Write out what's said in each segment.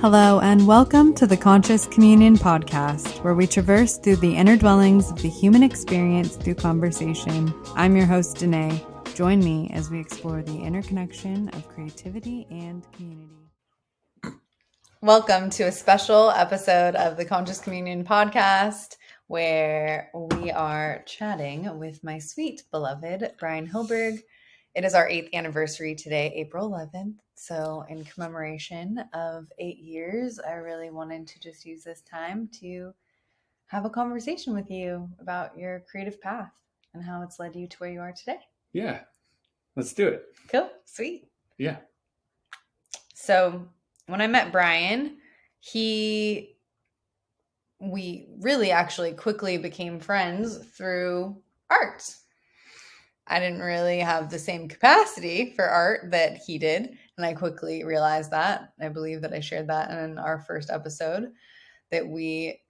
Hello, and welcome to the Conscious Communion podcast, where we traverse through the inner dwellings of the human experience through conversation. I'm your host, Danae. Join me as we explore the interconnection of creativity and community. Welcome to a special episode of the Conscious Communion podcast, where we are chatting with my sweet beloved Bryan Hillberg. It is our 8th anniversary today, April 11th. So in commemoration of 8 years, I really wanted to just use this time to have a conversation with you about your creative path and how it's led you to where you are today. Yeah, let's do it. Cool. Sweet. Yeah. So when I met Bryan, we really actually quickly became friends through art. I didn't really have the same capacity for art that he did. And I quickly realized that. I believe that I shared that in our first episode, that we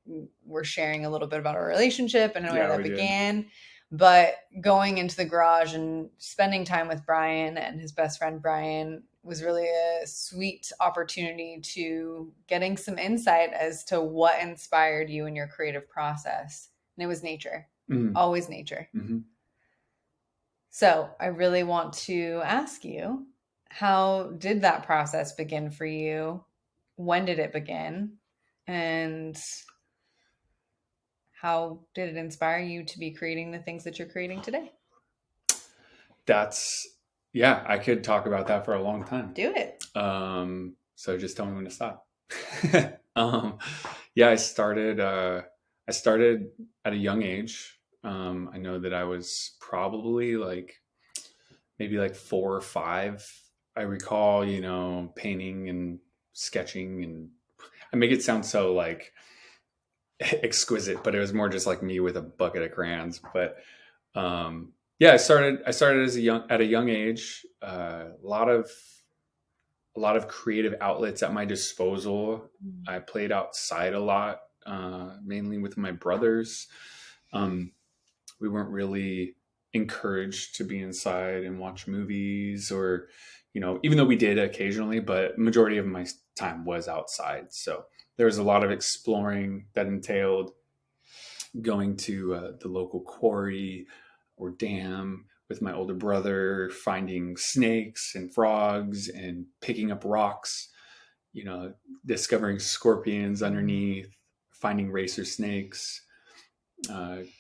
were sharing a little bit about our relationship and where that began. But going into the garage and spending time with Bryan and his best friend, Bryan, was really a sweet opportunity to getting some insight as to what inspired you in your creative process. And it was nature, always nature. Mm-hmm. So I really want to ask you, how did that process begin for you? When did it begin? And how did it inspire you to be creating the things that you're creating today? I could talk about that for a long time. Do it. So just tell me when to stop. I started at a young age. I know that I was probably maybe 4 or 5. I recall, painting and sketching, and I make it sound so exquisite, but it was more just me with a bucket of crayons. But I started at a young age. A lot of creative outlets at my disposal. I played outside a lot, mainly with my brothers. We weren't really encouraged to be inside and watch movies, or even though we did occasionally, but majority of my time was outside. So there was a lot of exploring that entailed going to the local quarry or dam with my older brother, finding snakes and frogs and picking up rocks, discovering scorpions underneath, finding racer snakes,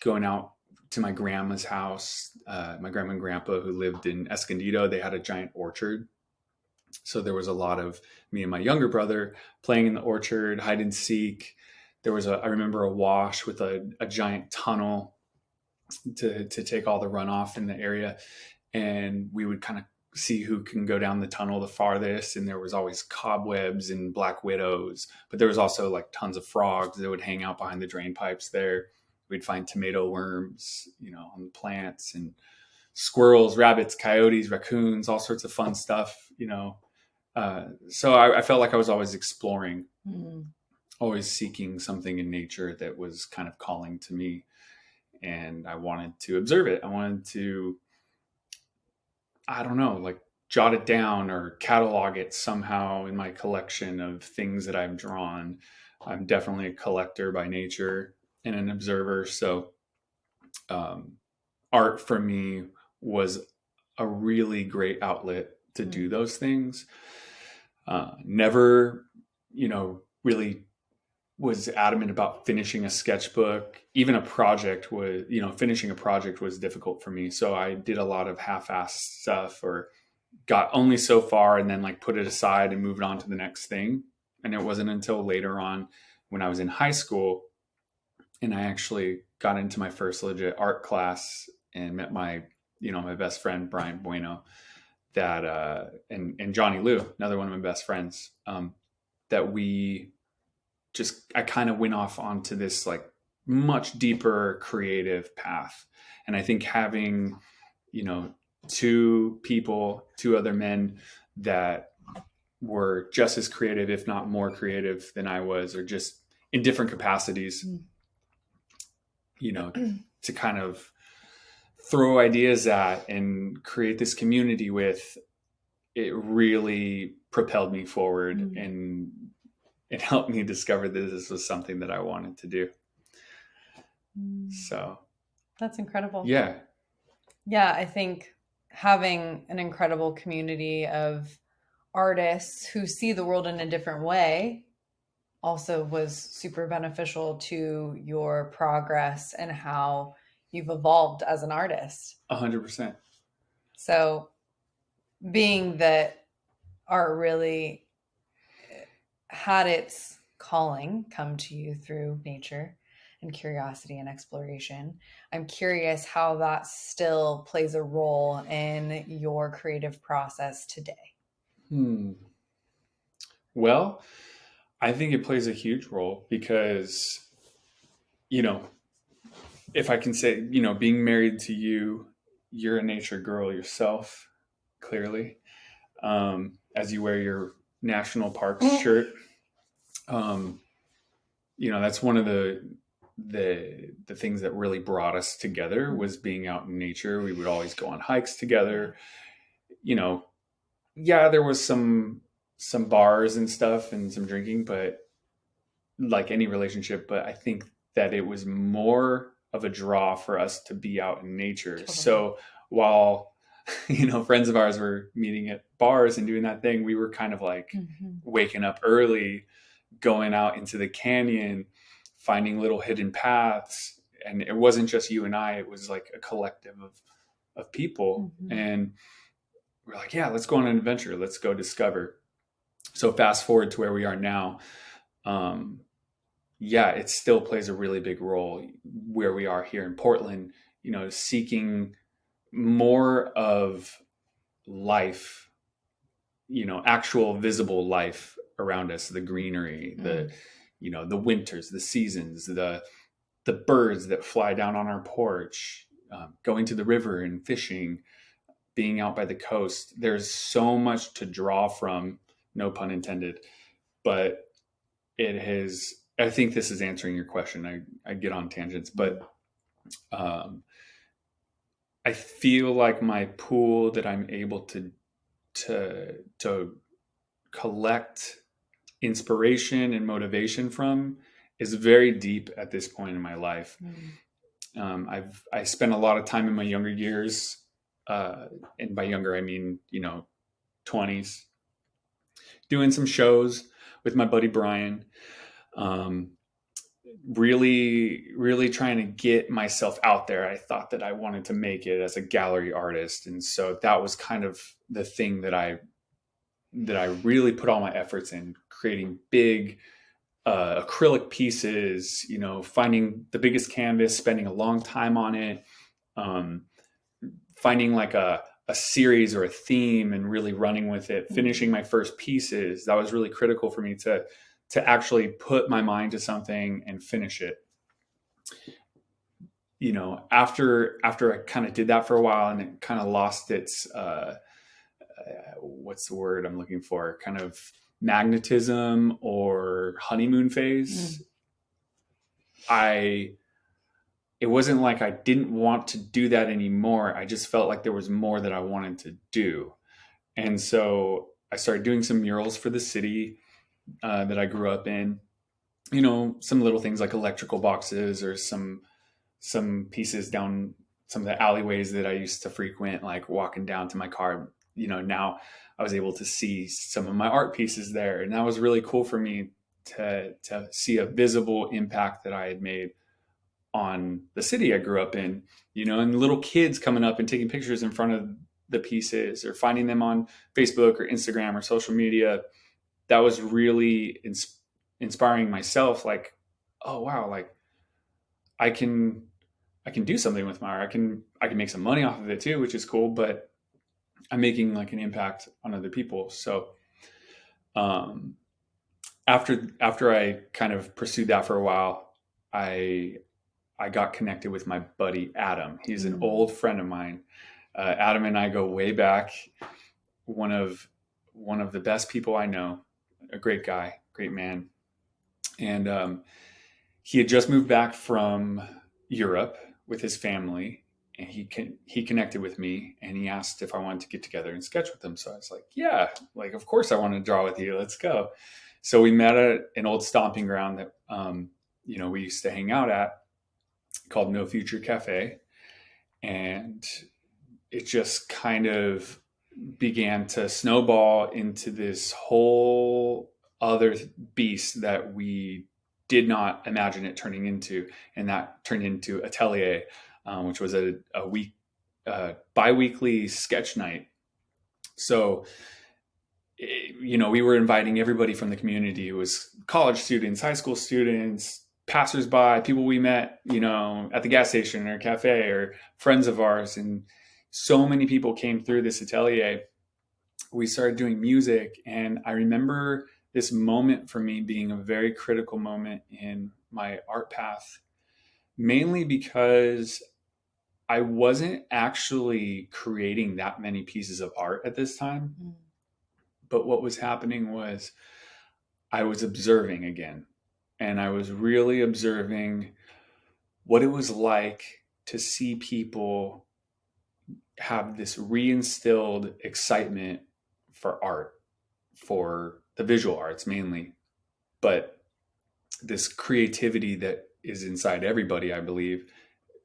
going out to my grandma's house. My grandma and grandpa, who lived in Escondido, they had a giant orchard. So there was a lot of me and my younger brother playing in the orchard, hide and seek. There was I remember a wash with a giant tunnel to take all the runoff in the area. And we would kind of see who can go down the tunnel the farthest. And there was always cobwebs and black widows, but there was also tons of frogs that would hang out behind the drain pipes there. We'd find tomato worms, on the plants, and squirrels, rabbits, coyotes, raccoons, all sorts of fun stuff, So I felt like I was always exploring, always seeking something in nature that was kind of calling to me. And I wanted to observe it. I wanted to, jot it down or catalog it somehow in my collection of things that I've drawn. I'm definitely a collector by nature and an observer. So art for me was a really great outlet to do those things. Never, really was adamant about finishing a sketchbook. Even a project was, finishing a project was difficult for me. So I did a lot of half-assed stuff, or got only so far and then put it aside and moved on to the next thing. And it wasn't until later on, when I was in high school and I actually got into my first legit art class and met my best friend, Brian Bueno, that, and Johnny Liu, another one of my best friends, that I kind of went off onto this much deeper creative path. And I think having, two other men that were just as creative, if not more creative than I was, or just in different capacities, to kind of throw ideas at and create this community with, it really propelled me forward and it helped me discover that this was something that I wanted to do. Mm. So That's incredible. yeah. Yeah, I think having an incredible community of artists who see the world in a different way also was super beneficial to your progress and how you've evolved as an artist. 100%. So, being that art really had its calling come to you through nature and curiosity and exploration, I'm curious how that still plays a role in your creative process today. Hmm. Well, I think it plays a huge role because, you know, if I can say, being married to you, you're a nature girl yourself, clearly, as you wear your national parks shirt. Um, that's one of the things that really brought us together was being out in nature. We would always go on hikes together. You know, yeah, there was some bars and stuff and some drinking, but like any relationship, but I think that it was more of a draw for us to be out in nature. Totally. So while friends of ours were meeting at bars and doing that thing, we were kind of like waking up early, going out into the canyon, finding little hidden paths. And it wasn't just you and I, it was like a collective of people. And we're like, yeah, let's go on an adventure. Let's go discover. So fast forward to where we are now. Yeah, it still plays a really big role where we are here in Portland, seeking more of life, actual visible life around us, the greenery, the winters, the seasons, the birds that fly down on our porch, going to the river and fishing, being out by the coast. There's so much to draw from, no pun intended, but I think this is answering your question. I get on tangents, but I feel like my pool that I'm able to collect inspiration and motivation from is very deep at this point in my life. I spent a lot of time in my younger years, and by younger I mean 20s, doing some shows with my buddy Bryan. Really, really trying to get myself out there. I thought that I wanted to make it as a gallery artist, and so that was kind of the thing that I really put all my efforts in, creating big acrylic pieces. Finding the biggest canvas, spending a long time on it, finding like a series or a theme, and really running with it. Finishing my first pieces, that was really critical for me to actually put my mind to something and finish it. After I kind of did that for a while and it kind of lost its what's the word I'm looking for, kind of magnetism or honeymoon phase. It wasn't like I didn't want to do that anymore. I just felt like there was more that I wanted to do. And so I started doing some murals for the city that I grew up in. Some little things like electrical boxes or some pieces down some of the alleyways that I used to frequent, like walking down to my car. Now I was able to see some of my art pieces there. And that was really cool for me to see a visible impact that I had made on the city I grew up in, and little kids coming up and taking pictures in front of the pieces or finding them on Facebook or Instagram or social media. That was really inspiring myself. Like, oh wow, like I can do something with my art. I can make some money off of it too, which is cool, but I'm making like an impact on other people. So, after I kind of pursued that for a while, I got connected with my buddy Adam. He's an old friend of mine. Adam and I go way back. One of the best people I know. A great guy, great man, and he had just moved back from Europe with his family, and he connected with me, and he asked if I wanted to get together and sketch with him. So I was like, yeah, like of course I want to draw with you. Let's go. So we met at an old stomping ground that, we used to hang out at, called No Future Cafe. And it just kind of began to snowball into this whole other beast that we did not imagine it turning into. And that turned into Atelier, which was a week, bi-weekly sketch night. So, we were inviting everybody from the community. It was college students, high school students, passersby, people we met, at the gas station or cafe, or friends of ours. And so many people came through this atelier. We started doing music. And I remember this moment for me being a very critical moment in my art path, mainly because I wasn't actually creating that many pieces of art at this time. Mm. But what was happening was I was observing again. And I was really observing what it was like to see people have this reinstilled excitement for art, for the visual arts mainly, but this creativity that is inside everybody, I believe,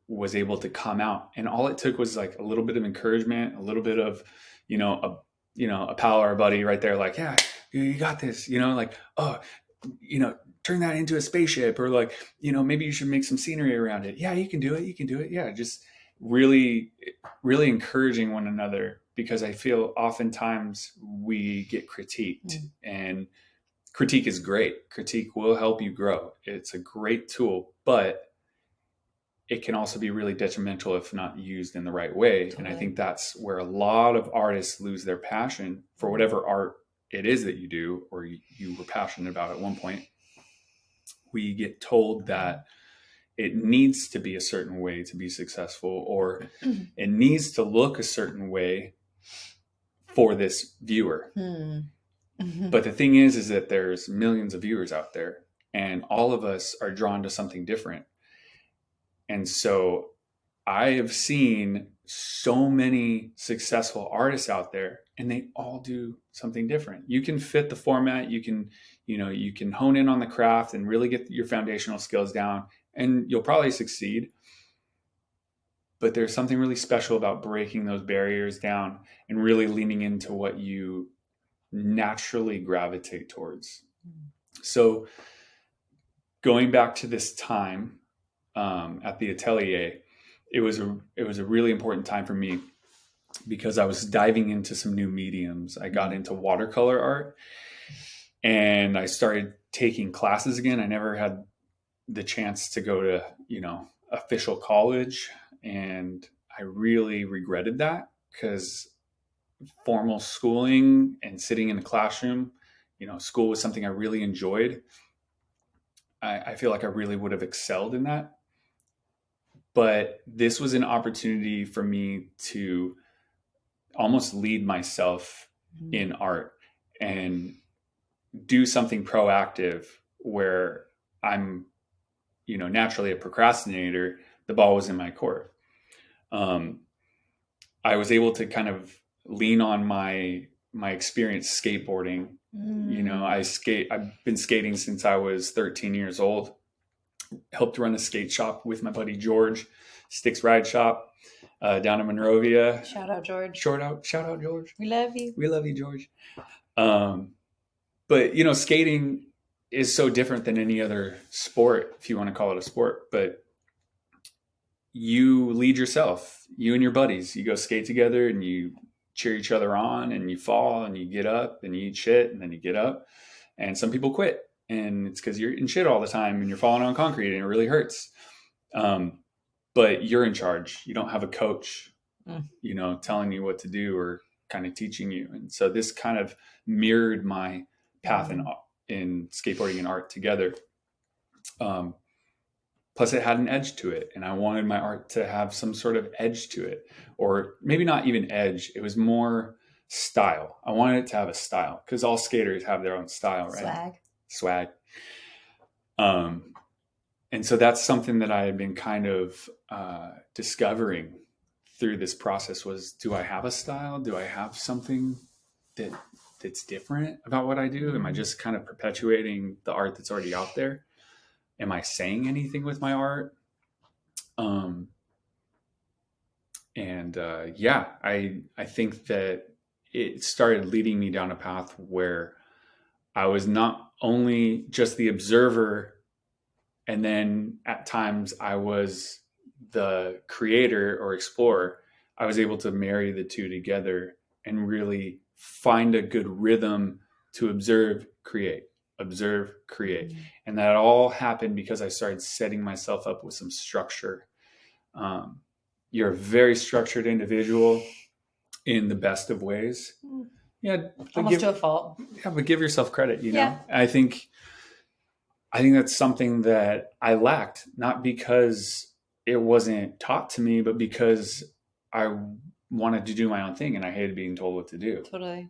was able to come out. And all it took was like a little bit of encouragement, a little bit of, a pal or a buddy right there, like, yeah, you got this, like, oh, turn that into a spaceship, or like, maybe you should make some scenery around it. Yeah, you can do it. You can do it. Yeah. Just really, really encouraging one another, because I feel oftentimes we get critiqued, and critique is great. Critique will help you grow. It's a great tool, but it can also be really detrimental if not used in the right way. Totally. And I think that's where a lot of artists lose their passion for whatever art it is that you do, or you were passionate about at one point. We get told that it needs to be a certain way to be successful, or it needs to look a certain way for this viewer. But the thing is that there's millions of viewers out there, and all of us are drawn to something different. And so I have seen so many successful artists out there, and they all do something different. You can fit the format, you can hone in on the craft and really get your foundational skills down, and you'll probably succeed. But there's something really special about breaking those barriers down and really leaning into what you naturally gravitate towards. So going back to this time at the atelier, it was a really important time for me, because I was diving into some new mediums. I got into watercolor art, and I started taking classes again. I never had the chance to go to, official college, and I really regretted that, because formal schooling and sitting in a classroom, school was something I really enjoyed. I feel like I really would have excelled in that. But this was an opportunity for me to almost lead myself in art and do something proactive, where I'm, naturally a procrastinator. The ball was in my court. I was able to kind of lean on my experience skateboarding. I've been skating since I was 13 years old. Helped run a skate shop with my buddy George, Sticks Ride Shop, down in Monrovia. Shout out George. Shout out George. We love you. We love you, George. But skating is so different than any other sport, if you want to call it a sport. But you lead yourself, you and your buddies. You go skate together, and you cheer each other on, and you fall, and you get up, and you eat shit, and then you get up. And some people quit, and it's because you're eating shit all the time, and you're falling on concrete, and it really hurts. But you're in charge. You don't have a coach, telling you what to do or kind of teaching you. And so this kind of mirrored my path in skateboarding and art together. Plus it had an edge to it, and I wanted my art to have some sort of edge to it, or maybe not even edge. It was more style. I wanted it to have a style, because all skaters have their own style, right? Swag. And so that's something that I had been kind of discovering through this process was, do I have a style? Do I have something that that's different about what I do? Am I just kind of perpetuating the art that's already out there? Am I saying anything with my art? Um, and yeah, I think that it started leading me down a path where I was not only just the observer, and then at times I was the creator or explorer. I was able to marry the two together and really find a good rhythm to observe, create. Mm-hmm. And that all happened because I started setting myself up with some structure. Um, you're a very structured individual in the best of ways. Yeah, Almost to a fault. but give yourself credit. Yeah. I think that's something that I lacked, not because it wasn't taught to me, but because I wanted to do my own thing and I hated being told what to do. Totally.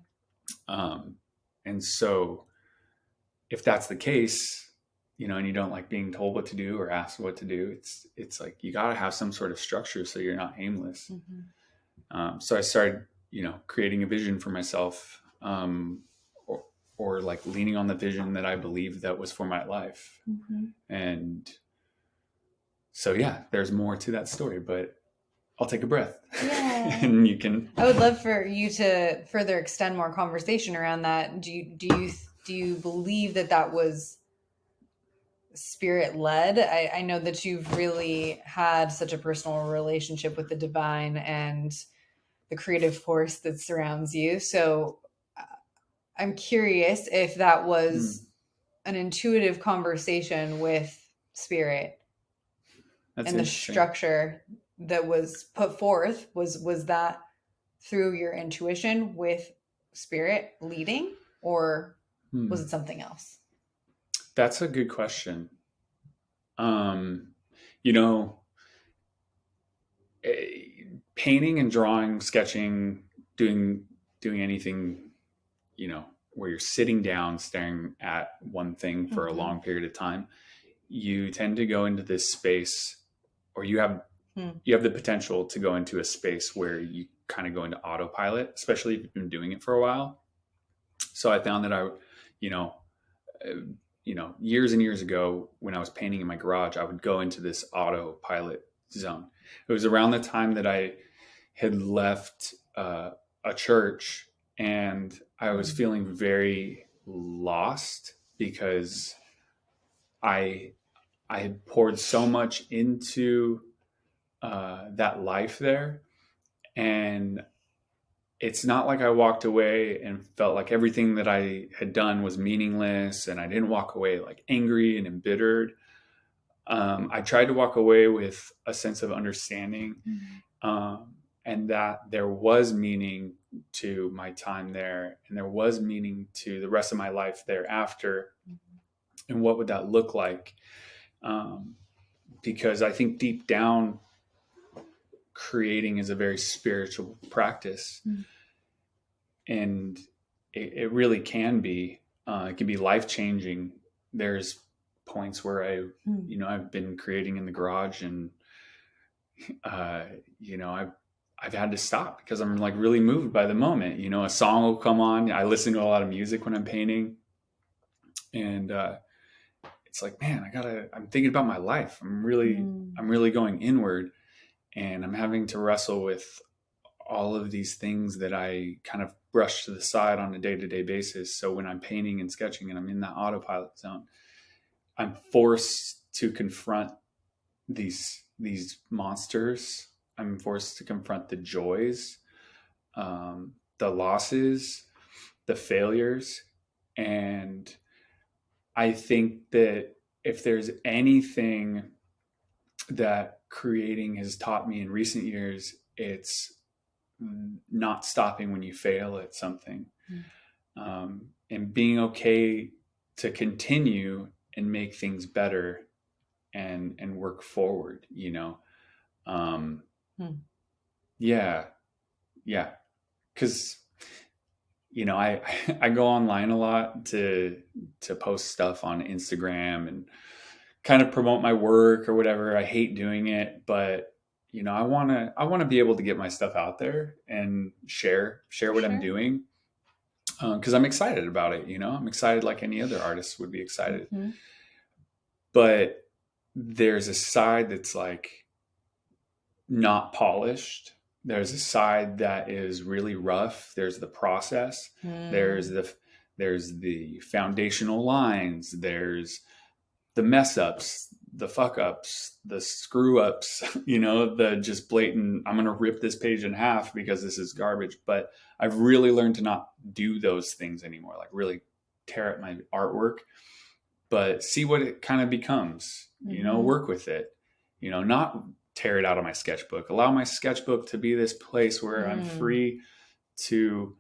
Um, and so, if that's the case, and you don't like being told what to do or asked what to do, it's like you got to have some sort of structure so you're not aimless. So I started, creating a vision for myself, or like leaning on the vision that I believed that was for my life. And so, yeah, there's more to that story, but I'll take a breath. Yeah. And you can. I would love for you to further extend more conversation around that. Do you believe that was spirit led? I know that you've really had such a personal relationship with the divine and the creative force that surrounds you. So I'm curious if that was an intuitive conversation with spirit. That's and the structure that was put forth was that through your intuition with spirit leading, or was it something else? That's a good question. You know, painting and drawing, sketching, doing anything, where you're sitting down staring at one thing for a long period of time, you tend to go into this space, or you have the potential to go into a space where you kind of go into autopilot, especially if you've been doing it for a while. So I found that years and years ago, when I was painting in my garage, I would go into this autopilot zone. It was around the time that I had left a church, and I was feeling very lost because I had poured so much into that life there, and it's not like I walked away and felt like everything that I had done was meaningless, and I didn't walk away like angry and embittered. I tried to walk away with a sense of understanding, and that there was meaning to my time there, and there was meaning to the rest of my life thereafter. And what would that look like? Because I think deep down, creating is a very spiritual practice. And it really can be. It can be life-changing. There's points where I've been creating in the garage, and I've had to stop because I'm like really moved by the moment. A song will come on. I listen to a lot of music when I'm painting, and it's like, man, I'm thinking about my life. I'm really going inward, and I'm having to wrestle with all of these things that I kind of brush to the side on a day-to-day basis. So when I'm painting and sketching and I'm in that autopilot zone, I'm forced to confront these monsters. I'm forced to confront the joys, the losses, the failures. And I think that if there's anything that creating has taught me in recent years, it's not stopping when you fail at something, and being okay to continue and make things better and work forward. Yeah, because I go online a lot to post stuff on Instagram and kind of promote my work or whatever. I hate doing it, but I want to be able to get my stuff out there and share what I'm doing. because I'm excited about it. I'm excited like any other artist would be excited. Mm-hmm. But there's a side that's like not polished. There's a side that is really rough. There's the process. There's Mm. the foundational lines. There's the mess ups, the fuck ups, the screw ups, the just blatant, I'm going to rip this page in half because this is garbage. But I've really learned to not do those things anymore, like really tear at my artwork, but see what it kind of becomes, Mm-hmm. work with it, not tear it out of my sketchbook, allow my sketchbook to be this place where I'm Mm. free to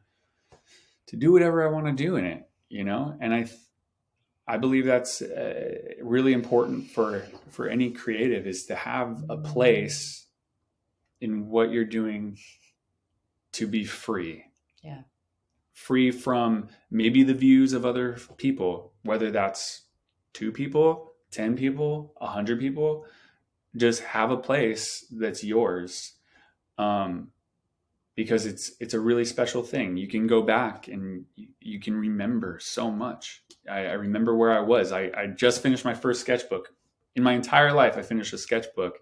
do whatever I want to do in it, and I believe that's really important for any creative, is to have a place in what you're doing to be free. Yeah. Free from maybe the views of other people, whether that's 2 people, 10 people, 100 people. Just have a place that's yours, um, because it's a really special thing. You can go back and you can remember so much. I remember where I was. I just finished my first sketchbook. In my entire life, I finished a sketchbook.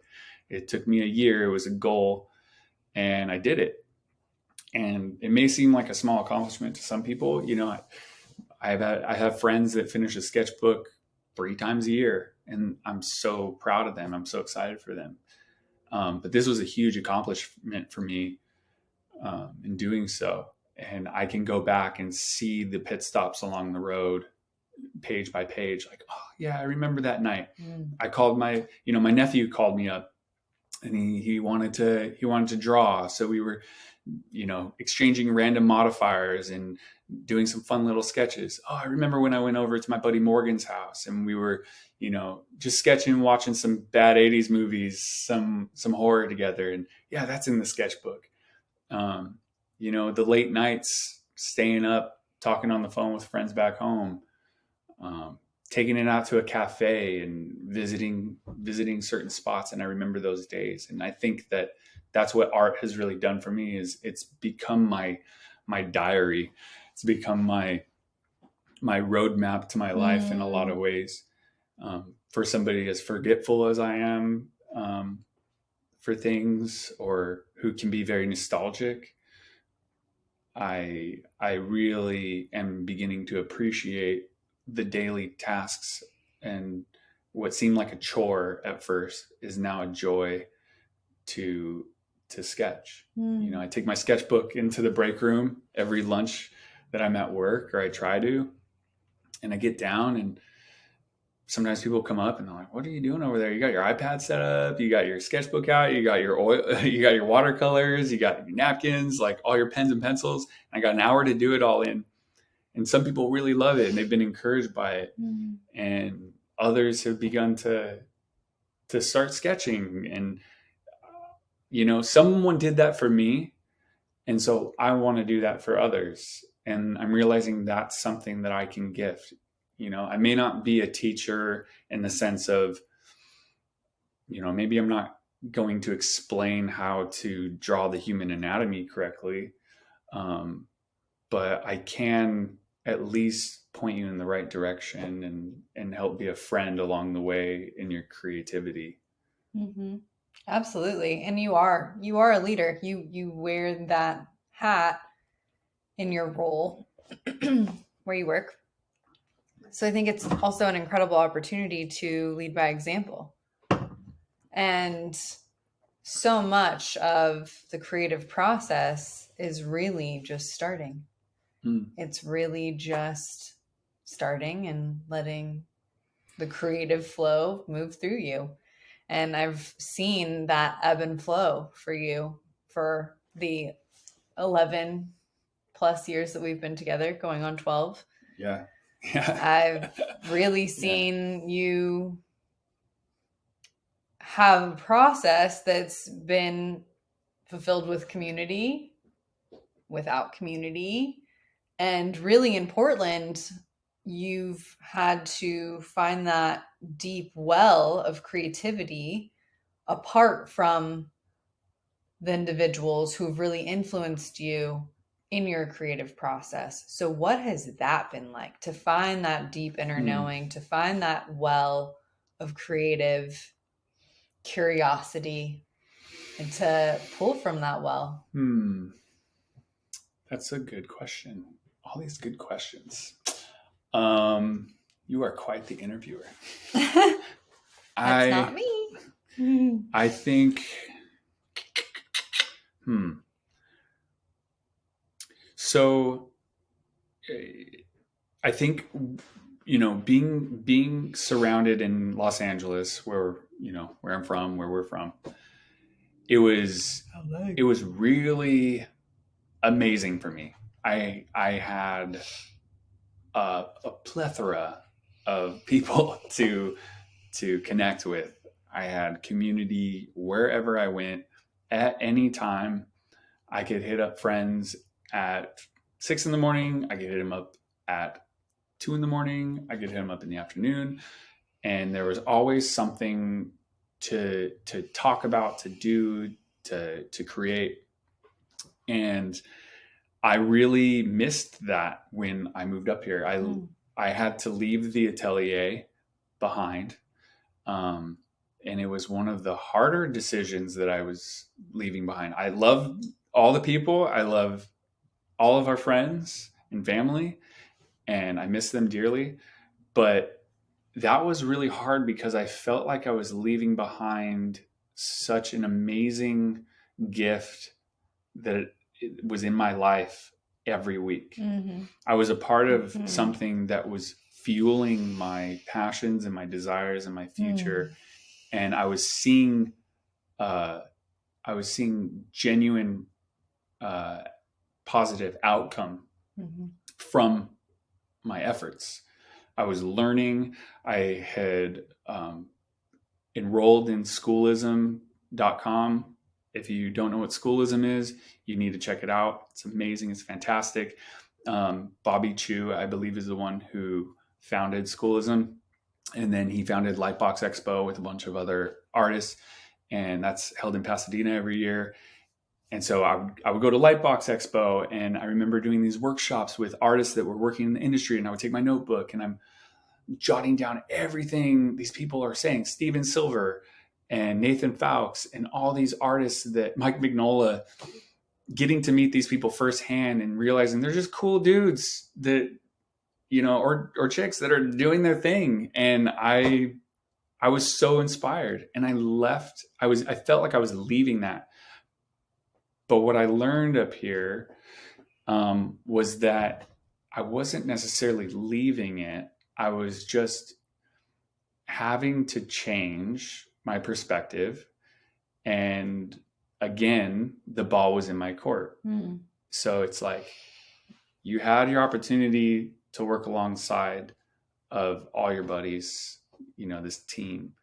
It took me a year. It was a goal, and I did it. And it may seem like a small accomplishment to some people. I have friends that finish a sketchbook 3 times a year, and I'm so proud of them. I'm so excited for them. But this was a huge accomplishment for me, in doing so. And I can go back and see the pit stops along the road, page by page. Like, oh yeah, I remember that night. Mm. I called my nephew called me up, and he wanted to draw. So we were, exchanging random modifiers and doing some fun little sketches. Oh, I remember when I went over to my buddy Morgan's house and we were, just sketching, watching some bad 80s movies, some horror together. And yeah, that's in the sketchbook. um, the late nights, staying up, talking on the phone with friends back home, taking it out to a cafe and visiting certain spots. And I remember those days. And I think that that's what art has really done for me, is it's become my diary. It's become my roadmap to my life in a lot of Mm. ways. For somebody as forgetful as I am, for things, or who can be very nostalgic, I really am beginning to appreciate the daily tasks, and what seemed like a chore at first is now a joy to sketch. Mm. I take my sketchbook into the break room every lunch that I'm at work, or I try to, and I get down, and sometimes people come up and they're like, "What are you doing over there? You got your iPad set up, you got your sketchbook out, you got your oil, you got your watercolors, you got your napkins, like all your pens and pencils." And I got an hour to do it all in. And some people really love it and they've been encouraged by it. Mm. And others have begun to start sketching. And someone did that for me, and so I want to do that for others. And I'm realizing that's something that I can gift. I may not be a teacher in the sense of, maybe I'm not going to explain how to draw the human anatomy correctly. Um, but I can at least point you in the right direction, and help be a friend along the way in your creativity. Mm-hmm. Absolutely. And you are a leader. You wear that hat in your role where you work. So I think it's also an incredible opportunity to lead by example. And so much of the creative process is really just starting. Mm. It's really just starting and letting the creative flow move through you. And I've seen that ebb and flow for you for the 11 plus years that we've been together, going on 12. Yeah. Yeah. I've really Yeah. seen you have a process that's been fulfilled with community, without community. And really in Portland, you've had to find that deep well of creativity apart from the individuals who've really influenced you in your creative process. So what has that been like to find that deep inner knowing, to find that well of creative curiosity and to pull from that well? That's a good question. All these good questions. You are quite the interviewer. That's not me. I think, so I think, being surrounded in Los Angeles, where I'm from, where we're from, it was really amazing for me. I had a plethora of people to connect with. I had community wherever I went at any time. I could hit up friends at 6 in the morning. I could hit them up at 2 in the morning. I could hit them up in the afternoon. And there was always something to talk about, to do, to create. And I really missed that when I moved up here. I had to leave the atelier behind. And it was one of the harder decisions that I was leaving behind. I love all the people. I love all of our friends and family, and I miss them dearly. But that was really hard because I felt like I was leaving behind such an amazing gift that was in my life every week. I was a part of something that was fueling my passions and my desires and my future. And I was seeing genuine positive outcome from my efforts. I was learning. I had enrolled in schoolism.com. If you don't know what schoolism is, you need to check it out. It's amazing. It's fantastic. Bobby Chu, I believe, is the one who founded schoolism. And then he founded Lightbox Expo with a bunch of other artists. And that's held in Pasadena every year. And so I would go to Lightbox Expo, and I remember doing these workshops with artists that were working in the industry. And I would take my notebook and I'm jotting down everything these people are saying. Steven Silver and Nathan Fowkes and all these artists, that Mike Mignola, getting to meet these people firsthand and realizing they're just cool dudes that, or chicks that are doing their thing. And I was so inspired, and I left. I felt like I was leaving that. But what I learned up here was that I wasn't necessarily leaving it. I was just having to change my perspective. And again, the ball was in my court. So it's like, you had your opportunity to work alongside of all your buddies, this team.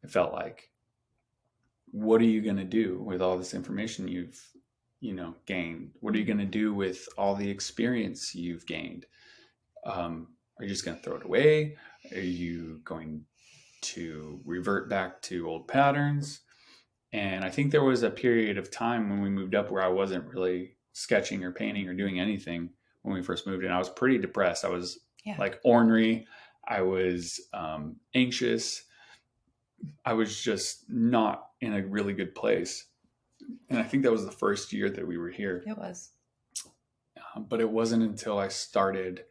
It felt like, what are you going to do with all this information you've, gained? What are you going to do with all the experience you've gained? Are you just going to throw it away? Are you going to revert back to old patterns? And I think there was a period of time when we moved up where I wasn't really sketching or painting or doing anything when we first moved in. I was pretty depressed. I was like ornery. I was anxious. I was just not in a really good place. And I think that was the first year that we were here. It was. But it wasn't until I started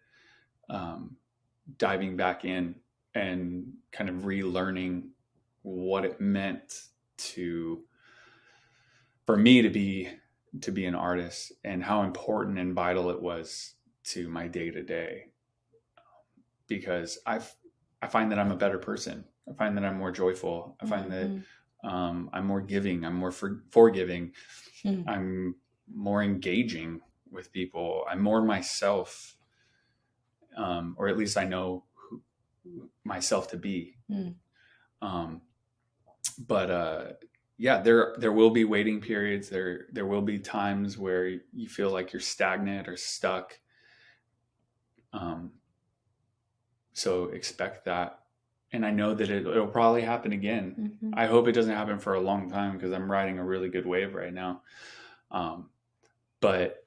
diving back in and kind of relearning what it meant for me to be an artist, and how important and vital it was to my day to day. Because I find that I'm a better person. I find that I'm more joyful. I find that I'm more giving. I'm more forgiving. I'm more engaging with people. I'm more myself, or at least I know myself to be. But there will be waiting periods. There will be times where you feel like you're stagnant or stuck. So expect that. And I know that it'll probably happen again. I hope it doesn't happen for a long time, because I'm riding a really good wave right now. But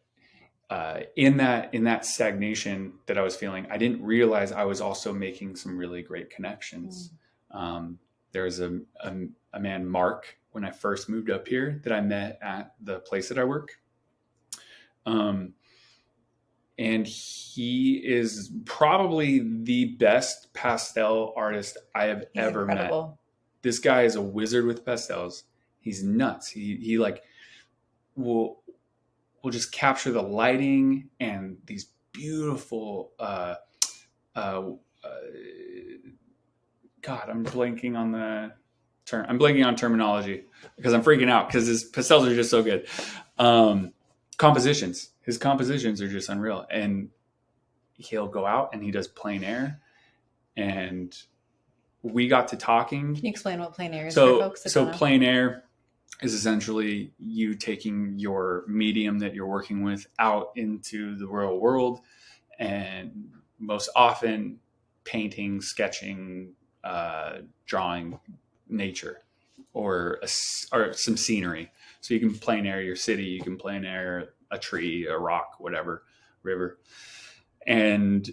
in that stagnation that I was feeling, I didn't realize I was also making some really great connections. There was a man, Mark, when I first moved up here that I met at the place that I work. And he is probably the best pastel artist I have ever incredible. met. This guy is a wizard with pastels. He's nuts. He like will just capture the lighting and these beautiful God, I'm blanking on the term. I'm blanking on terminology because I'm freaking out because his pastels are just so good. Compositions. His compositions are just unreal. And he'll go out and he does plein air. And we got to talking. Can you explain what plein air is for folks that don't know? Plein air is essentially you taking your medium that you're working with out into the real world, and most often painting, sketching, drawing nature or some scenery. So you can plein air your city, you can plein air a tree, a rock, whatever, river. And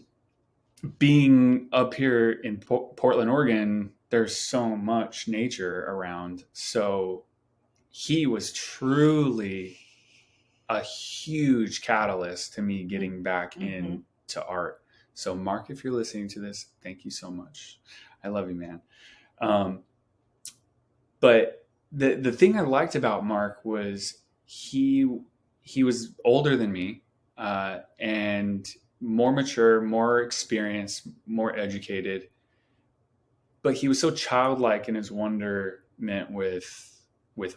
being up here in Portland, Oregon, there's so much nature around. So he was truly a huge catalyst to me getting back into art. So Mark, if you're listening to this, thank you so much. I love you, man. But the thing I liked about Mark was he was older than me, and more mature, more experienced, more educated. But he was so childlike in his wonderment with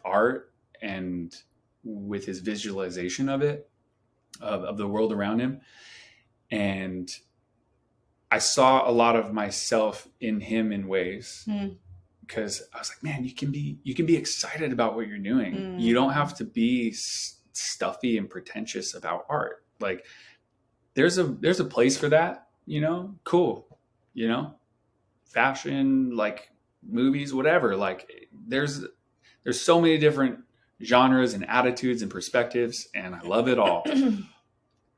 art and with his visualization of it, of the world around him. And I saw a lot of myself in him in ways, because I was like, man, you can be excited about what you're doing. You don't have to be stuffy and pretentious about art. Like there's a place for that, cool, fashion, like movies, whatever. Like there's so many different genres and attitudes and perspectives, and I love it all.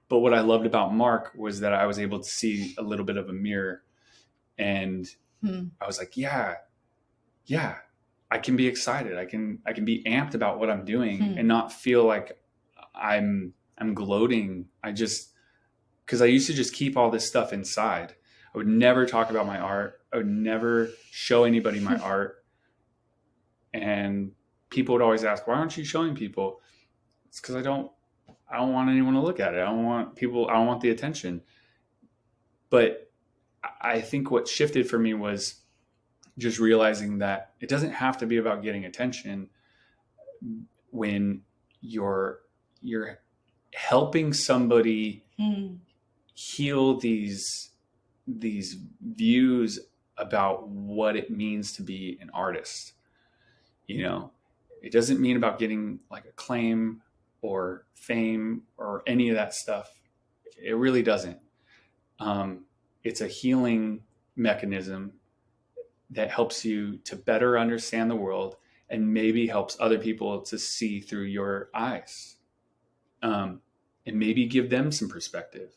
But what I loved about Mark was that I was able to see a little bit of a mirror, and I was like, yeah, I can be excited. I can be amped about what I'm doing and not feel like I'm gloating. Because I used to just keep all this stuff inside. I would never talk about my art. I would never show anybody my art. And people would always ask, why aren't you showing people? It's because I don't want anyone to look at it. I don't want the attention. But I think what shifted for me was just realizing that it doesn't have to be about getting attention when you're helping somebody heal these views about what it means to be an artist. It doesn't mean about getting like acclaim or fame or any of that stuff. It really doesn't. It's a healing mechanism that helps you to better understand the world and maybe helps other people to see through your eyes, and maybe give them some perspective.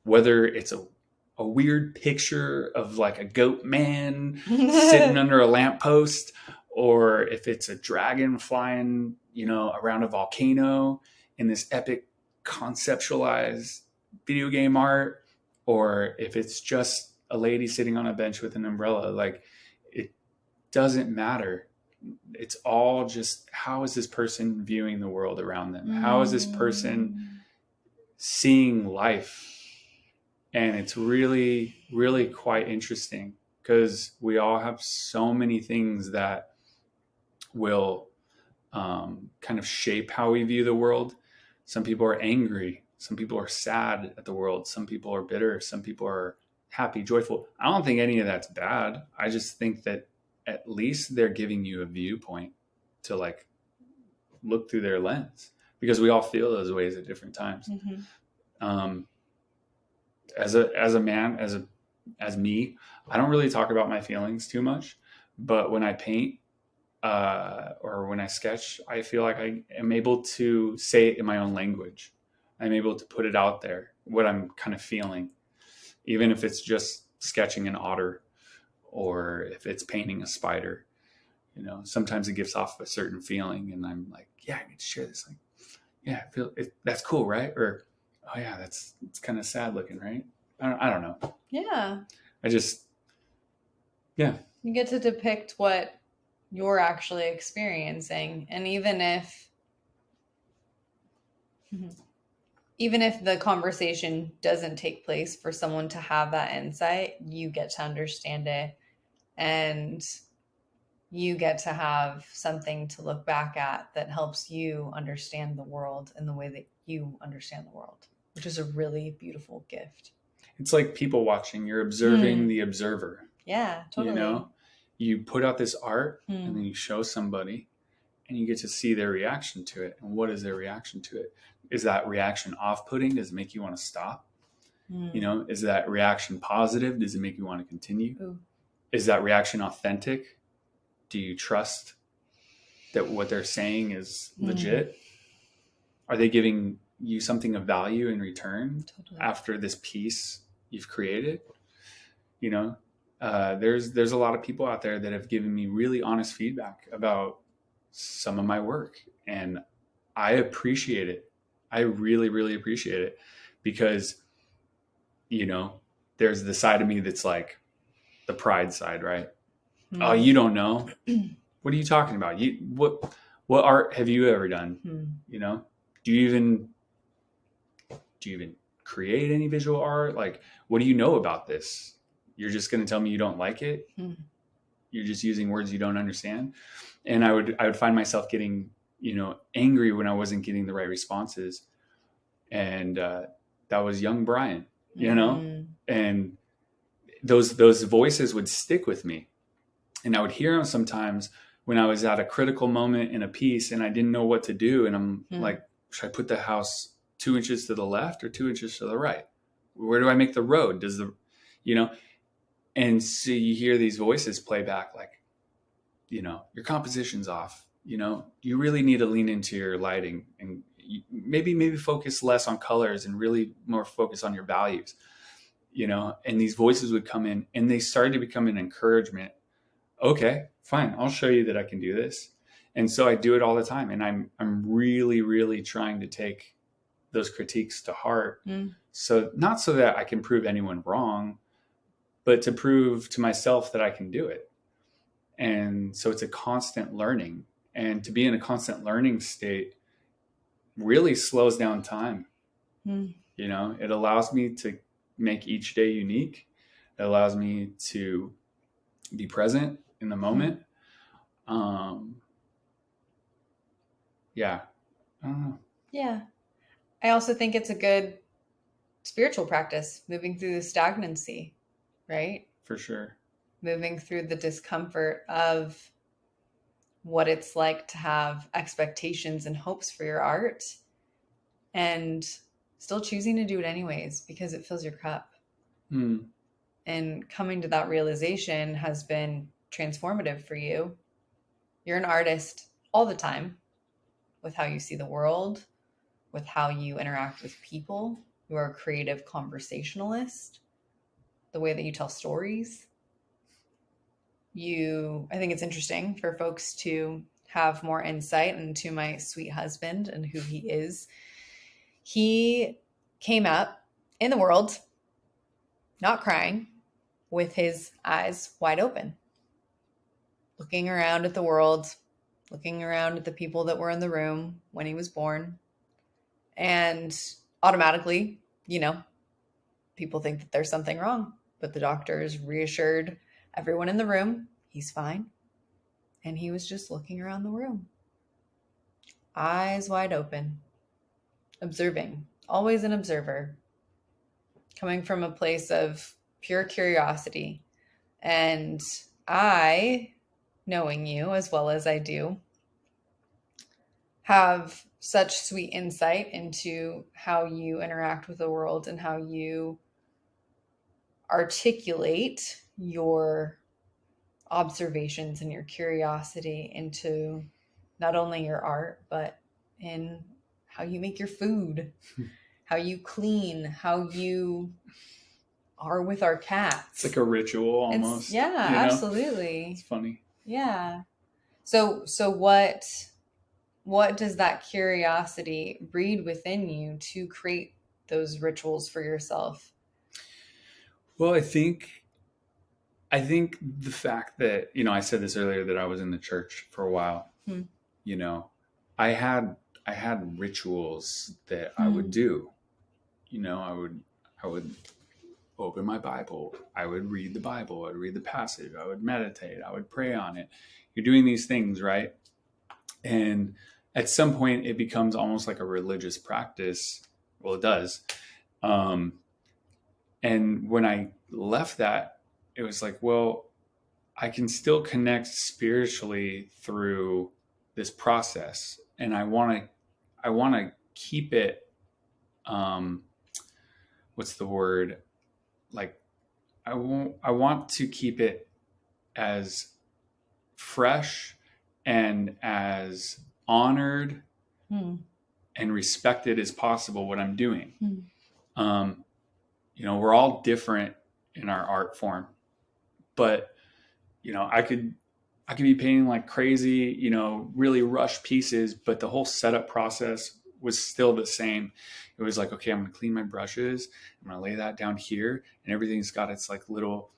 Whether it's a weird picture of like a goat man sitting under a lamppost, or if it's a dragon flying, around a volcano in this epic conceptualized video game art, or if it's just a lady sitting on a bench with an umbrella, like it doesn't matter. It's all just, how is this person viewing the world around them? How is this person seeing life? And it's really, really quite interesting, because we all have so many things that will kind of shape how we view the world. Some people are angry. Some people are sad at the world. Some people are bitter. Some people are happy, joyful. I don't think any of that's bad. I just think that at least they're giving you a viewpoint to like look through their lens, because we all feel those ways at different times. As a man, as me, I don't really talk about my feelings too much, but when I paint, or when I sketch, I feel like I am able to say it in my own language. I'm able to put it out there, what I'm kind of feeling, even if it's just sketching an otter or if it's painting a spider. Sometimes it gives off a certain feeling, and I'm like, yeah, I need to share this. Like, yeah, that's cool, right? Or, oh yeah, it's kind of sad looking, right? I don't know. Yeah. I just, yeah. You get to depict what you're actually experiencing. And even if the conversation doesn't take place for someone to have that insight, you get to understand it, and you get to have something to look back at that helps you understand the world in the way that you understand the world, which is a really beautiful gift. It's like people watching. You're observing the observer. Yeah, totally. You put out this art and then you show somebody and you get to see their reaction to it. And what is their reaction to it? Is that reaction off-putting? Does it make you want to stop? Is that reaction positive? Does it make you want to continue? Ooh. Is that reaction authentic? Do you trust that what they're saying is legit? Are they giving you something of value in return after this piece you've created? There's a lot of people out there that have given me really honest feedback about some of my work, and I appreciate it. I really, really appreciate it, because there's the side of me that's like the pride side, right? Oh, you don't know. What are you talking about? What art have you ever done? Do you even create any visual art? Like, what do you know about this? You're just going to tell me you don't like it? You're just using words you don't understand. And I would find myself getting, angry when I wasn't getting the right responses. And that was young Bryan, and those voices would stick with me. And I would hear them sometimes when I was at a critical moment in a piece and I didn't know what to do. And I'm like, should I put the house 2 inches to the left or 2 inches to the right? Where do I make the road? And so you hear these voices play back like, your composition's off. You really need to lean into your lighting and maybe focus less on colors and really more focus on your values. And these voices would come in and they started to become an encouragement. Okay, fine. I'll show you that I can do this. And so I do it all the time. And I'm really, really trying to take those critiques to heart. So not so that I can prove anyone wrong, but to prove to myself that I can do it. And so it's a constant learning, and to be in a constant learning state really slows down time. It allows me to make each day unique. It allows me to be present in the moment. Yeah. I don't know. Yeah. I also think it's a good spiritual practice, moving through the stagnancy, right? For sure. Moving through the discomfort of what it's like to have expectations and hopes for your art and still choosing to do it anyways because it fills your cup. And coming to that realization has been transformative for you. You're an artist all the time with how you see the world, with how you interact with people. You are a creative conversationalist, the way that you tell stories. I think it's interesting for folks to have more insight into my sweet husband and who he is. He came up in the world, not crying, with his eyes wide open, looking around at the world, looking around at the people that were in the room when he was born. And automatically, people think that there's something wrong, but the doctors reassured everyone in the room he's fine. And he was just looking around the room, eyes wide open, observing, always an observer, coming from a place of pure curiosity. And I, knowing you as well as I do, have such sweet insight into how you interact with the world and how you articulate your observations and your curiosity into not only your art, but in how you make your food how you clean, how you are with our cats. It's like a ritual almost. Yeah, you know? Absolutely. It's funny. Yeah. So what does that curiosity breed within you to create those rituals for yourself? Well, I think the fact that, I said this earlier that I was in the church for a while, Hmm. you know, I had rituals that I would Hmm. do. I would open my Bible. I would read the Bible. I'd read the passage. I would meditate. I would pray on it. You're doing these things, right? And at some point, it becomes almost like a religious practice. Well, it does. Um, and when I left that, it was like, well, I can still connect spiritually through this process, and I want to keep it. Um, what's the word? Like, I want to keep it as fresh and as honored Hmm. and respected as possible what I'm doing. Hmm. Um, we're all different in our art form, but I could be painting like crazy, really rush pieces, but the whole setup process was still the same. It was like, okay, I'm going to clean my brushes. I'm going to lay that down here, and everything's got its like little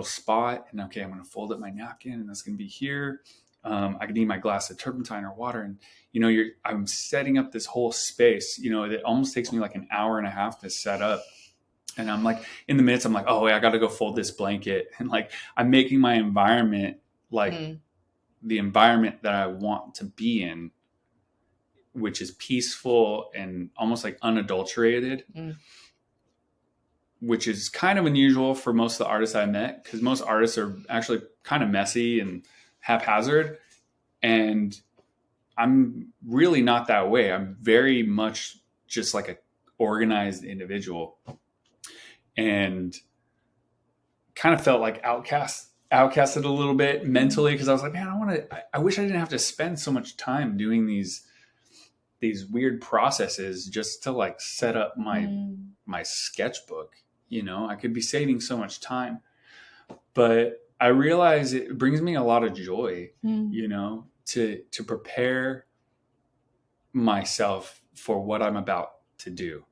spot. And okay, I'm going to fold up my napkin, and that's going to be here. I could need my glass of turpentine or water, and I'm setting up this whole space. It almost takes me like an hour and a half to set up. And I'm like, in the midst, I'm like, oh wait, I got to go fold this blanket, and like I'm making my environment like the environment that I want to be in, which is peaceful and almost like unadulterated, which is kind of unusual for most of the artists I met, because most artists are actually kind of messy and haphazard. And I'm really not that way. I'm very much just like a organized individual, and kind of felt like outcasted a little bit mentally, because I was like, man, I wish I didn't have to spend so much time doing these weird processes just to like set up my sketchbook. I could be saving so much time. But I realize it brings me a lot of joy, to prepare myself for what I'm about to do.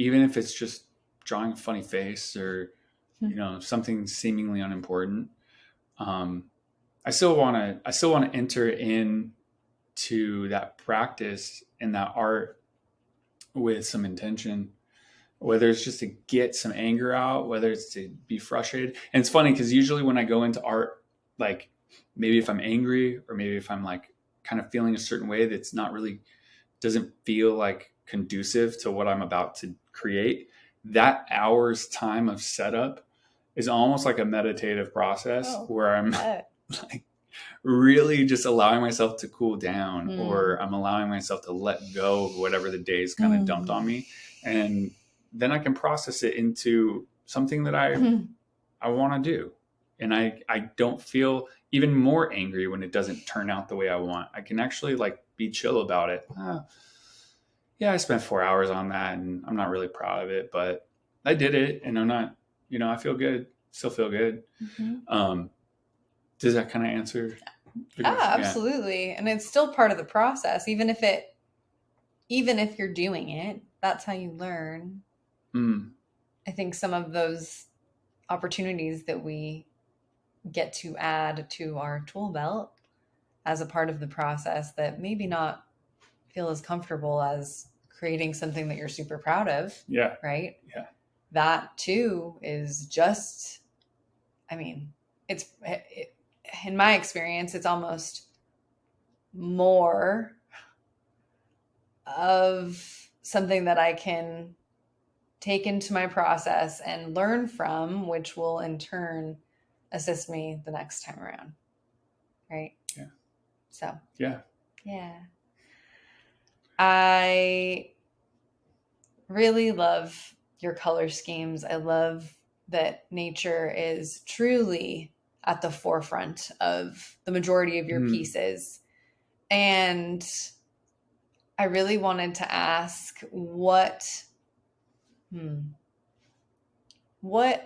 Even if it's just drawing a funny face or something seemingly unimportant. I still want to enter into that practice and that art with some intention, whether it's just to get some anger out, whether it's to be frustrated. And it's funny because usually when I go into art, like maybe if I'm angry or maybe if I'm like kind of feeling a certain way that's not really, doesn't feel like conducive to what I'm about to create, that hour's time of setup is almost like a meditative process where I'm like really just allowing myself to cool down, or I'm allowing myself to let go of whatever the day's kind of dumped on me. And then I can process it into something that I want to do. And I don't feel even more angry when it doesn't turn out the way I want. I can actually like be chill about it. Yeah, I spent 4 hours on that and I'm not really proud of it, but I did it, and I'm not, I feel good, still feel good. Does that kind of answer the question? Absolutely. And it's still part of the process. Even if you're doing it, that's how you learn. I think some of those opportunities that we get to add to our tool belt as a part of the process that maybe not feel as comfortable as creating something that you're super proud of. Yeah. Right? Yeah. That too is just, in my experience, it's almost more of something that I can take into my process and learn from, which will in turn assist me the next time around. Right? Yeah. So. Yeah. Yeah. I really love your color schemes. I love that nature is truly at the forefront of the majority of your pieces. And I really wanted to ask what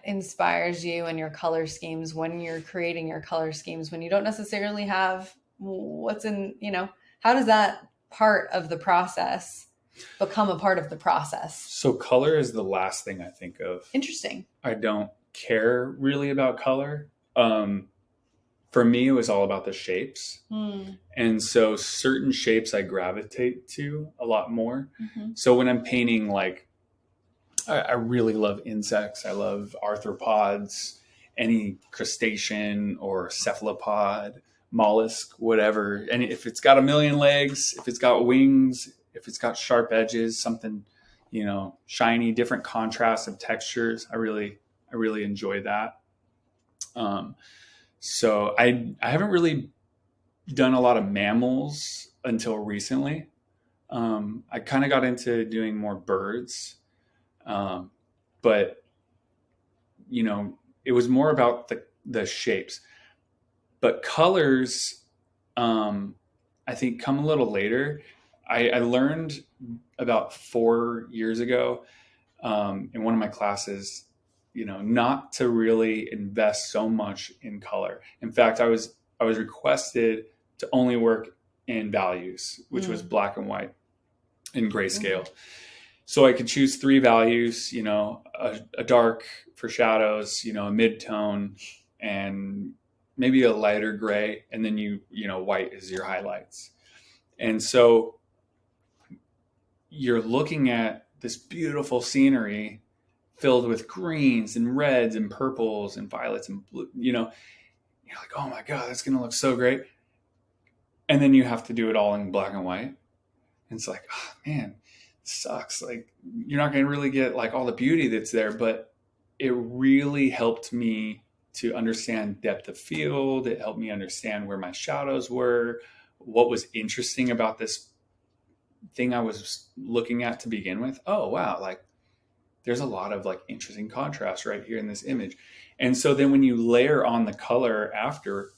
inspires you in your color schemes when you're creating your color schemes, when you don't necessarily have what's in, how does that part of the process become a part of the process? So color is the last thing I think of. Interesting. I don't care really about color. For me, it was all about the shapes. And so certain shapes I gravitate to a lot more. So when I'm painting, like, I really love insects. I love arthropods, any crustacean or cephalopod, mollusk, whatever. And if it's got a million legs, if it's got wings, if it's got sharp edges, something, shiny, different contrasts of textures, I really enjoy that. So I haven't really done a lot of mammals until recently. I kind of got into doing more birds. But it was more about the shapes, but colors, I think, come a little later. I learned about 4 years ago, in one of my classes, not to really invest so much in color. In fact, I was requested to only work in values, which was black and white and grayscale. So I could choose 3 values, a dark for shadows, a mid-tone, and maybe a lighter gray. And then white is your highlights. And so you're looking at this beautiful scenery filled with greens and reds and purples and violets and blue, you're like, oh my God, that's going to look so great. And then you have to do it all in black and white. And it's like, oh man, sucks. Like, you're not going to really get like all the beauty that's there, but it really helped me to understand depth of field. It helped me understand where my shadows were, what was interesting about this thing I was looking at to begin with. Oh, wow. Like, there's a lot of like interesting contrast right here in this image. And so then when you layer on the color after,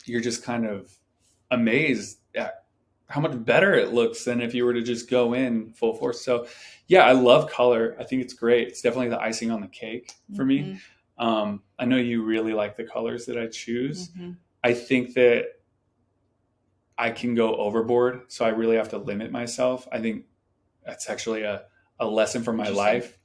you're just kind of amazed at how much better it looks than if you were to just go in full force. So yeah, I love color. I think it's great. It's definitely the icing on the cake for me. I know you really like the colors that I choose. I think that I can go overboard. So I really have to limit myself. I think that's actually a lesson from my life,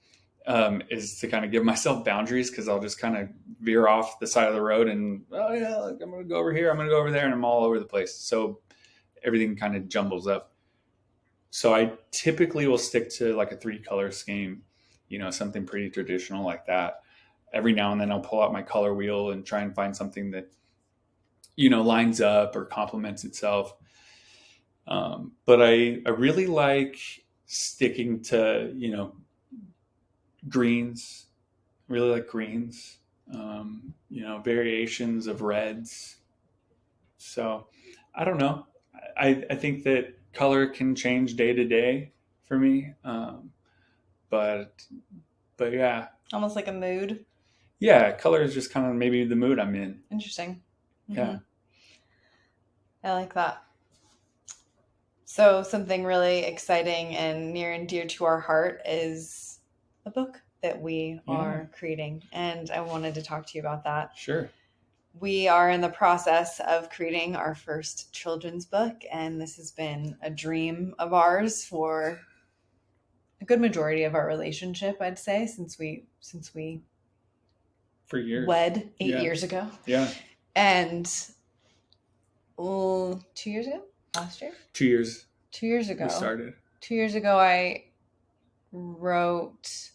is to kind of give myself boundaries, because I'll just kind of veer off the side of the road and, oh yeah, like, I'm going to go over here, I'm going to go over there, and I'm all over the place. So everything kind of jumbles up. So I typically will stick to like a 3-color scheme, something pretty traditional like that. Every now and then I'll pull out my color wheel and try and find something that, lines up or complements itself. But I really like sticking to, greens. I really like greens, variations of reds. So I don't know. I think that color can change day to day for me. But yeah. Almost like a mood. Yeah, color is just kind of maybe the mood I'm in. Interesting. Yeah. I like that. So something really exciting and near and dear to our heart is a book that we are creating. And I wanted to talk to you about that. Sure. We are in the process of creating our first children's book, and this has been a dream of ours for a good majority of our relationship, I'd say, since we for years wed 8 years ago. Yeah. And 2 years ago? Last year? 2 years. 2 years ago. We started. 2 years ago, I wrote.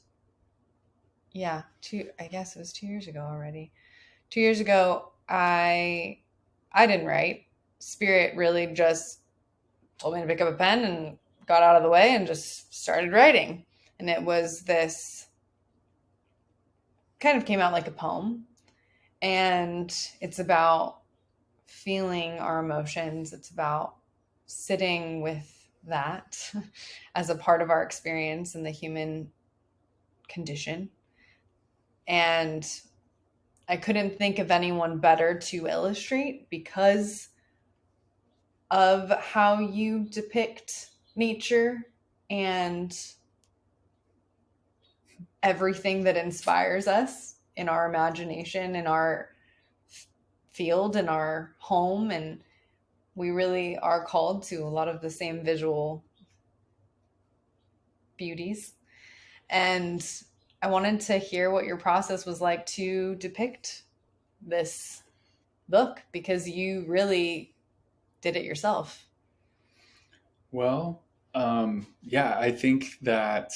Yeah, I guess it was 2 years ago already. 2 years ago, I didn't write. Spirit really just told me to pick up a pen and got out of the way and just started writing. And it was this, kind of came out like a poem. And it's about feeling our emotions. It's about sitting with that as a part of our experience in the human condition. And I couldn't think of anyone better to illustrate because of how you depict nature and everything that inspires us in our imagination, in our field, in our home. And we really are called to a lot of the same visual beauties. And I wanted to hear what your process was like to depict this book, because you really did it yourself. Well, yeah, I think that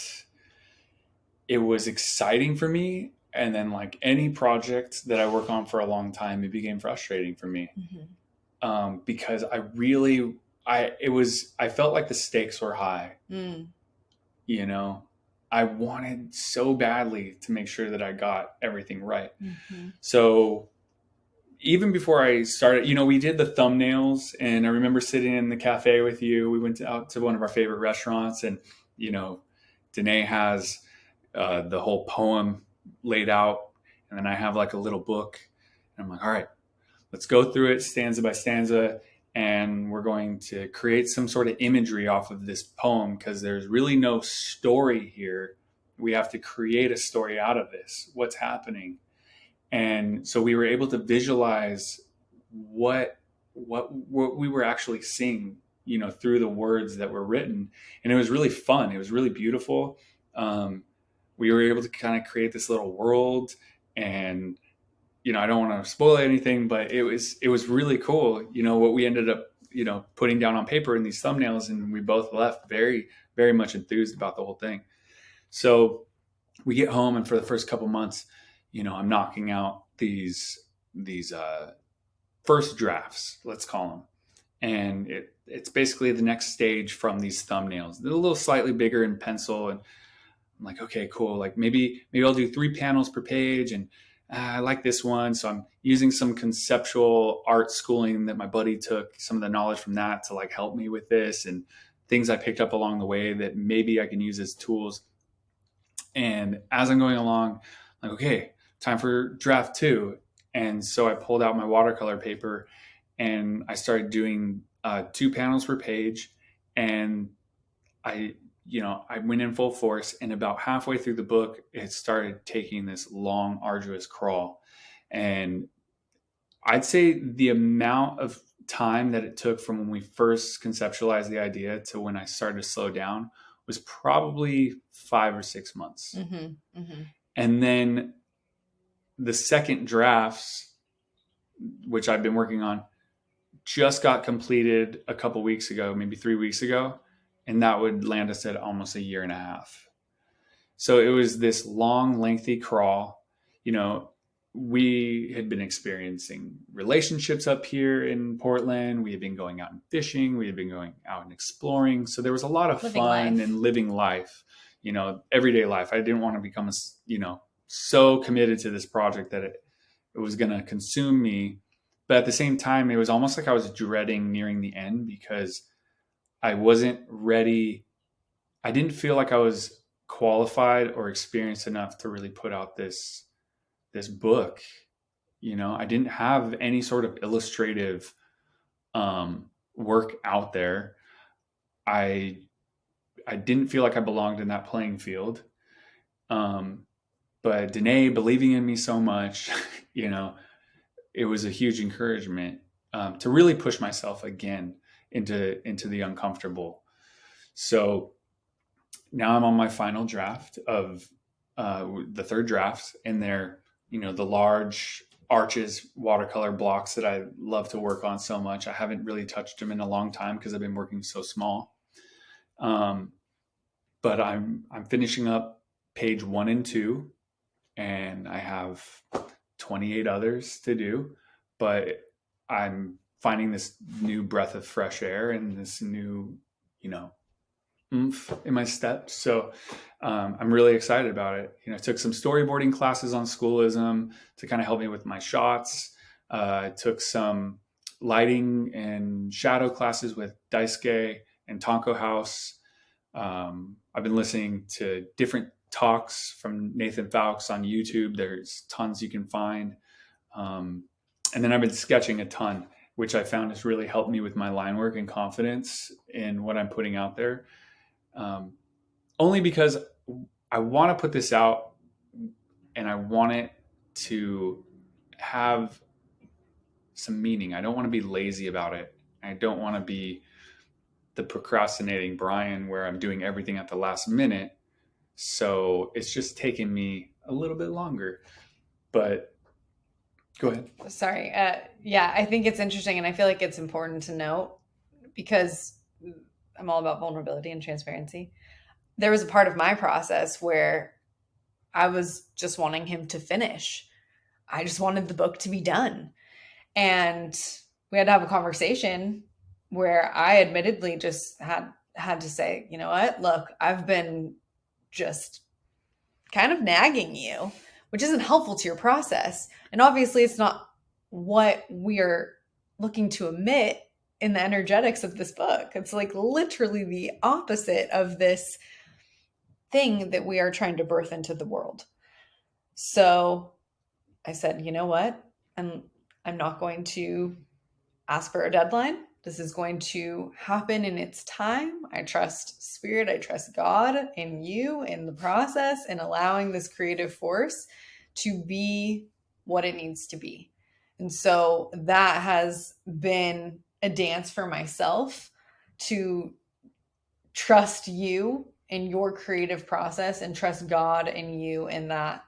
it was exciting for me. And then, like any project that I work on for a long time, it became frustrating for me, Mm-hmm. because I felt like the stakes were high. Mm. You know, I wanted so badly to make sure that I got everything right. Mm-hmm. So even before I started, we did the thumbnails, and I remember sitting in the cafe with you. We went out to one of our favorite restaurants, and you know, Danae has the whole poem laid out, and then I have like a little book, and I'm like, all right, let's go through it stanza by stanza, and we're going to create some sort of imagery off of this poem because there's really no story here. We have to create a story out of this. What's happening? And so we were able to visualize what what we were actually seeing, through the words that were written, and it was really fun. It was really beautiful. We were able to kind of create this little world, and I don't want to spoil anything, but it was really cool. What we ended up putting down on paper in these thumbnails, and we both left very very much enthused about the whole thing. So we get home, and for the first couple months, I'm knocking out these first drafts, let's call them, and it's basically the next stage from these thumbnails. They're a little slightly bigger in pencil, and I'm like, okay, cool. Like maybe I'll do 3 panels per page, and I like this one, so I'm using some conceptual art schooling that my buddy took, some of the knowledge from that to like help me with this, and things I picked up along the way that maybe I can use as tools. And as I'm going along, I'm like, okay, time for draft 2. And so I pulled out my watercolor paper, and I started doing 2 panels per page. And I went in full force, and about halfway through the book, it started taking this long, arduous crawl. And I'd say the amount of time that it took from when we first conceptualized the idea to when I started to slow down was probably 5 or 6 months. Mm-hmm. Mm-hmm. And then the second drafts, which I've been working on, just got completed a couple weeks ago, maybe 3 weeks ago. And that would land us at almost a year and a half. So it was this long, lengthy crawl. We had been experiencing relationships up here in Portland. We had been going out and fishing. We had been going out and exploring. So there was a lot of Living fun life. and living life, everyday life. I didn't want to become so committed to this project that it was going to consume me. But at the same time, it was almost like I was dreading nearing the end because I wasn't ready. I didn't feel like I was qualified or experienced enough to really put out this book. I didn't have any sort of illustrative work out there. I I didn't feel like I belonged in that playing field. But Danae believing in me so much, you know, it was a huge encouragement to really push myself again into the uncomfortable. So now I'm on my final draft of the third draft, and they're the large arches watercolor blocks that I love to work on so much. I haven't really touched them in a long time because I've been working so small. Um, but I'm finishing up page 1 and 2, and I have 28 others to do. But I'm finding this new breath of fresh air and this new, oomph in my steps. So I'm really excited about it. I took some storyboarding classes on Schoolism to kind of help me with my shots. I took some lighting and shadow classes with Daisuke and Tonko House. I've been listening to different talks from Nathan Fowkes on YouTube. There's tons you can find. And then I've been sketching a ton which I found has really helped me with my line work and confidence in what I'm putting out there. Only because I want to put this out and I want it to have some meaning. I don't want to be lazy about it. I don't want to be the procrastinating Bryan where I'm doing everything at the last minute. So it's just taking me a little bit longer. But go ahead. Sorry. Yeah, I think it's interesting, and I feel like it's important to note because I'm all about vulnerability and transparency. There was a part of my process where I was just wanting him to finish. I just wanted the book to be done. And we had to have a conversation where I admittedly just had to say, you know what? Look, I've been just kind of nagging you, which isn't helpful to your process. And obviously it's not what we're looking to emit in the energetics of this book. It's like literally the opposite of this thing that we are trying to birth into the world. So I said, you know what? I'm not going to ask for a deadline. This is going to happen in its time. I trust spirit. I trust God and you in the process and allowing this creative force to be what it needs to be. And so that has been a dance for myself to trust you in your creative process and trust God and you in that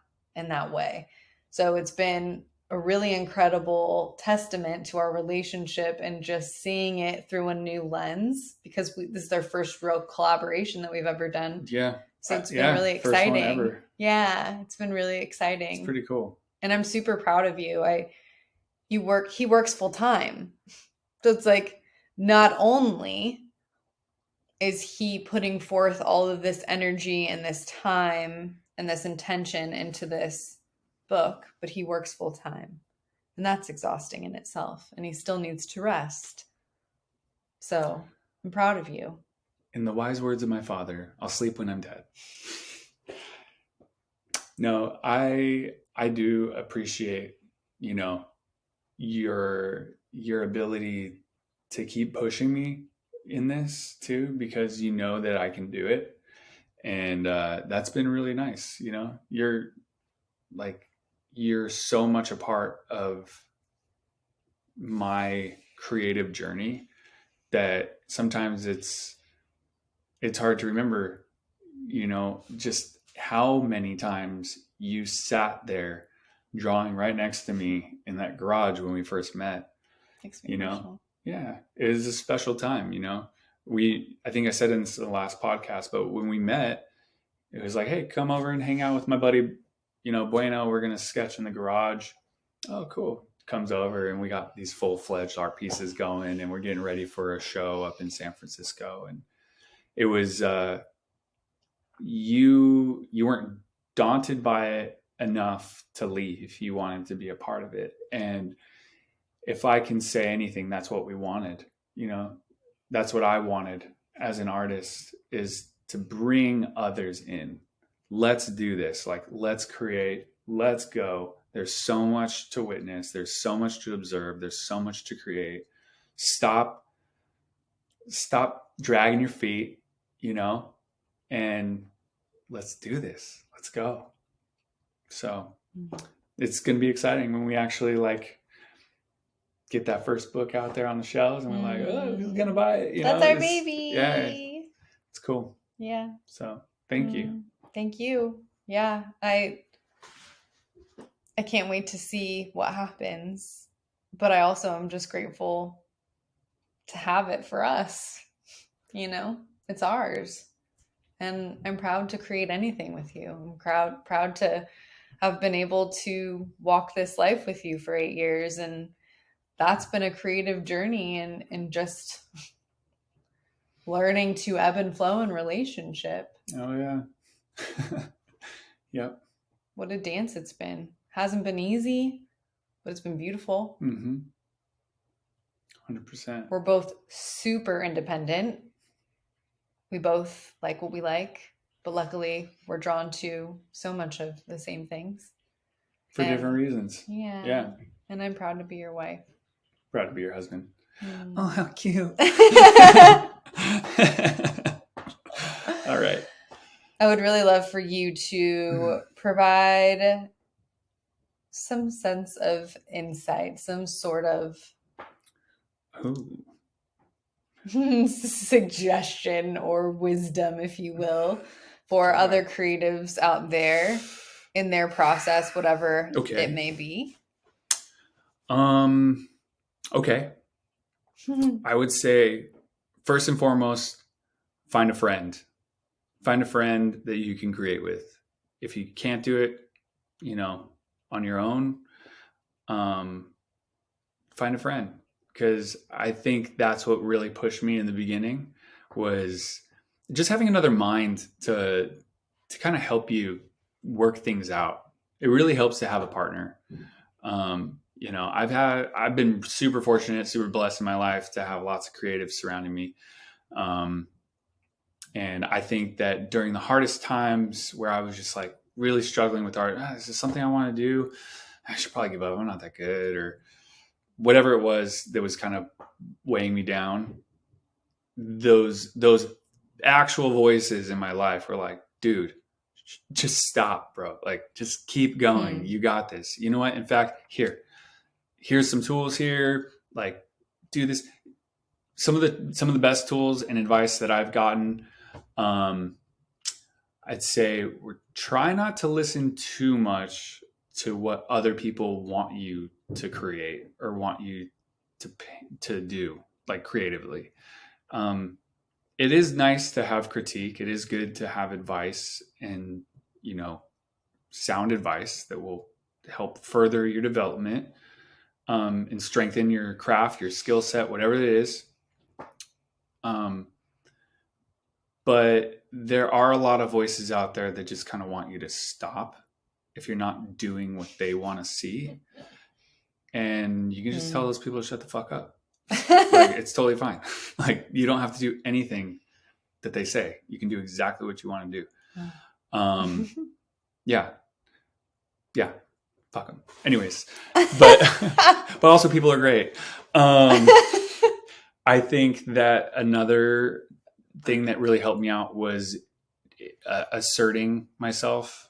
way. So it's been a really incredible testament to our relationship and just seeing it through a new lens because this is our first real collaboration that we've ever done. Yeah. So it's been really First exciting. one ever. Yeah, it's been really exciting. It's pretty cool. And I'm super proud of you. He works full time. So it's like not only is he putting forth all of this energy and this time and this intention into this book, but he works full time. And that's exhausting in itself. And he still needs to rest. So I'm proud of you. In the wise words of my father, I'll sleep when I'm dead. No, I do appreciate, your ability to keep pushing me in this too, because you know that I can do it. And that's been really nice. You're so much a part of my creative journey that sometimes it's hard to remember, just how many times you sat there drawing right next to me in that garage when we first met. Yeah, it is a special time. I think I said in the last podcast, but when we met, it was like, hey, come over and hang out with my buddy, Bueno, we're going to sketch in the garage. Oh, cool. Comes over and we got these full-fledged art pieces going and we're getting ready for a show up in San Francisco. And it was, you weren't daunted by it enough to leave. You wanted to be a part of it. And if I can say anything, that's what we wanted. That's what I wanted as an artist, is to bring others in. Let's do this. Like, let's create, let's go. There's so much to witness. There's so much to observe. There's so much to create. Stop dragging your feet, and let's do this. Let's go. So it's going to be exciting when we actually get that first book out there on the shelves and we're like, oh, who's going to buy it? That's our baby. Yeah. It's cool. Yeah. So thank you. Thank you. Yeah. I can't wait to see what happens, but I also am just grateful to have it for us. It's ours. And I'm proud to create anything with you. I'm proud to have been able to walk this life with you for 8 years. And that's been a creative journey and just learning to ebb and flow in relationship. Oh, yeah. Yep. What a dance it's been. Hasn't been easy, but it's been beautiful. 100%. We're both super independent. We both like what we like, but luckily we're drawn to so much of the same things. For different reasons. Yeah. And I'm proud to be your wife. Proud to be your husband. Mm. Oh, how cute. All right. I would really love for you to provide some sense of insight, some sort of Ooh. suggestion or wisdom, if you will, for God. other creatives out there in their process, whatever it Okay. may be. Okay. I would say, first and foremost, find a friend. Find a friend that you can create with. If you can't do it, on your own, um, find a friend. Because I think that's what really pushed me in the beginning, was just having another mind to kind of help you work things out. It really helps to have a partner. I've been super fortunate, super blessed in my life to have lots of creatives surrounding me. Um, and I think that during the hardest times where I was just like really struggling with art, is this something I want to do? I should probably give up. I'm not that good, or whatever it was that was kind of weighing me down. Those actual voices in my life were like, dude, just stop, bro. Like, just keep going. You got this. You know what? In fact, here's some tools here. Like, do this. Some of the best tools and advice that I've gotten, I'd say, try not to listen too much to what other people want you to create or want you to do, like, creatively. It is nice to have critique. It is good to have advice, and sound advice that will help further your development, and strengthen your craft, your skill set, whatever it is. But there are a lot of voices out there that just kind of want you to stop if you're not doing what they want to see. And you can just tell those people to shut the fuck up. Like, it's totally fine. Like, you don't have to do anything that they say. You can do exactly what you want to do. Yeah. Yeah. Fuck them. Anyways, but also people are great. I think that another thing that really helped me out was asserting myself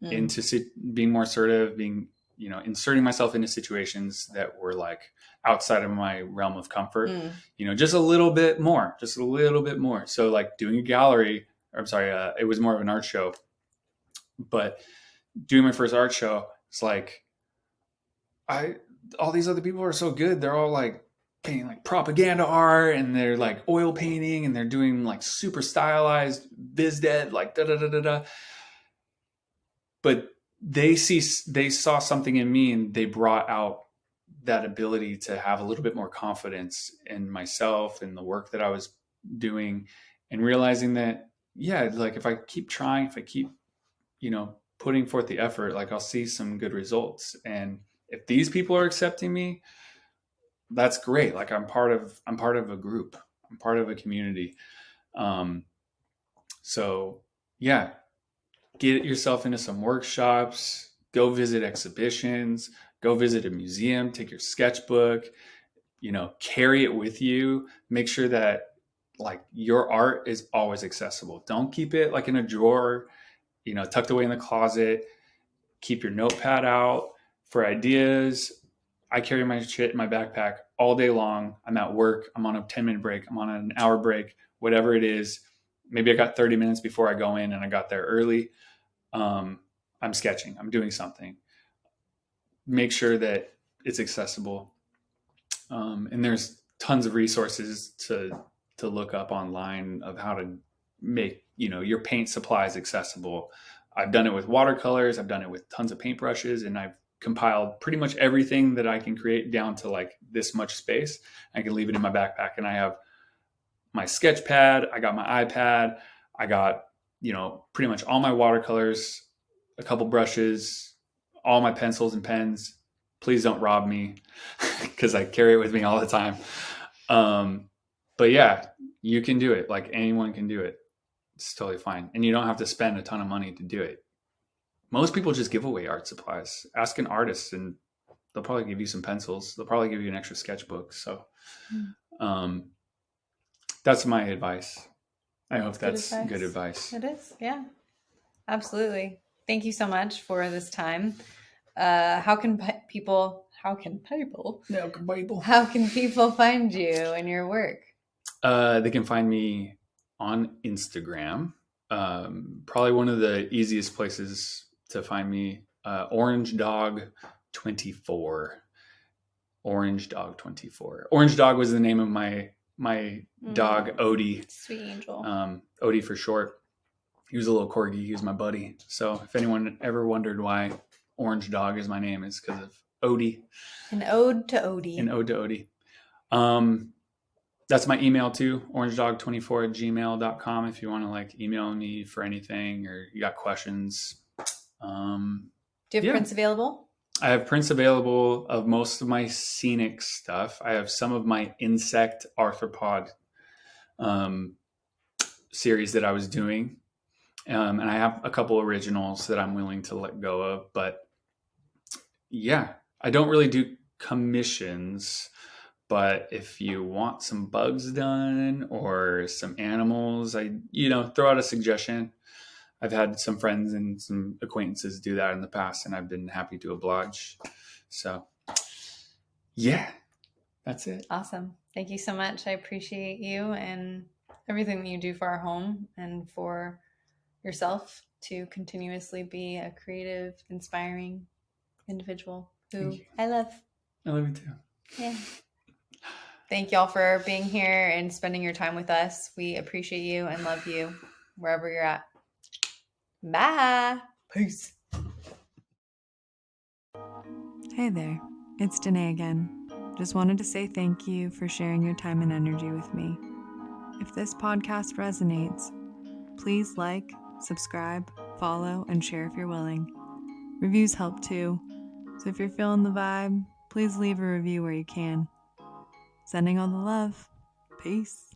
into being more assertive, inserting myself into situations that were like outside of my realm of comfort, just a little bit more. So, like, doing a gallery, or I'm sorry, it was more of an art show, but doing my first art show, it's like, all these other people are so good. They're all like painting like propaganda art, and they're like oil painting, and they're doing like super stylized biz dead, like da da da da da. But they saw something in me, and they brought out that ability to have a little bit more confidence in myself and the work that I was doing, and realizing that, yeah, like, if I keep trying, if I keep, putting forth the effort, like, I'll see some good results. And if these people are accepting me, that's great. Like, I'm part of a group. I'm part of a community. So yeah, get yourself into some workshops, go visit exhibitions, go visit a museum, take your sketchbook, carry it with you. Make sure that, like, your art is always accessible. Don't keep it like in a drawer, tucked away in the closet. Keep your notepad out for ideas. I carry my shit in my backpack all day long. I'm at work. I'm on a 10-minute break. I'm on an hour break, whatever it is. Maybe I got 30 minutes before I go in and I got there early. I'm sketching. I'm doing something. Make sure that it's accessible. And there's tons of resources to look up online of how to make, your paint supplies accessible. I've done it with watercolors. I've done it with tons of paintbrushes, and I've compiled pretty much everything that I can create down to like this much space. I can leave it in my backpack, and I have my sketch pad. I got my iPad. I got, pretty much all my watercolors, a couple brushes, all my pencils and pens. Please don't rob me, because I carry it with me all the time. But yeah, you can do it. Like, anyone can do it. It's totally fine. And you don't have to spend a ton of money to do it. Most people just give away art supplies. Ask an artist, and they'll probably give you some pencils. They'll probably give you an extra sketchbook. So that's my advice. I hope that's good advice. It is. Yeah, absolutely. Thank you so much for this time. How can people find you and your work? They can find me on Instagram. Probably one of the easiest places to find me. Orange Dog 24. Orange Dog 24. Orange Dog was the name of my dog, Odie. Sweet angel. Odie for short. He was a little corgi. He was my buddy. So if anyone ever wondered why Orange Dog is my name, it's because of Odie. An ode to Odie. An ode to Odie. That's my email too, orangedog24@gmail.com if you want to like email me for anything or you got questions. Do you have prints available? I have prints available of most of my scenic stuff. I have some of my insect arthropod series that I was doing. And I have a couple originals that I'm willing to let go of. But yeah, I don't really do commissions. But if you want some bugs done or some animals, throw out a suggestion. I've had some friends and some acquaintances do that in the past, and I've been happy to oblige. So, yeah, that's it. Awesome. Thank you so much. I appreciate you and everything that you do for our home and for yourself to continuously be a creative, inspiring individual who I love. I love you too. Yeah. Thank y'all for being here and spending your time with us. We appreciate you and love you wherever you're at. Bye. Peace. Hey there, it's Danae again. Just wanted to say thank you for sharing your time and energy with me. If this podcast resonates, please like, subscribe, follow, and share if you're willing. Reviews help too, so if you're feeling the vibe, please leave a review where you can. Sending all the love. Peace.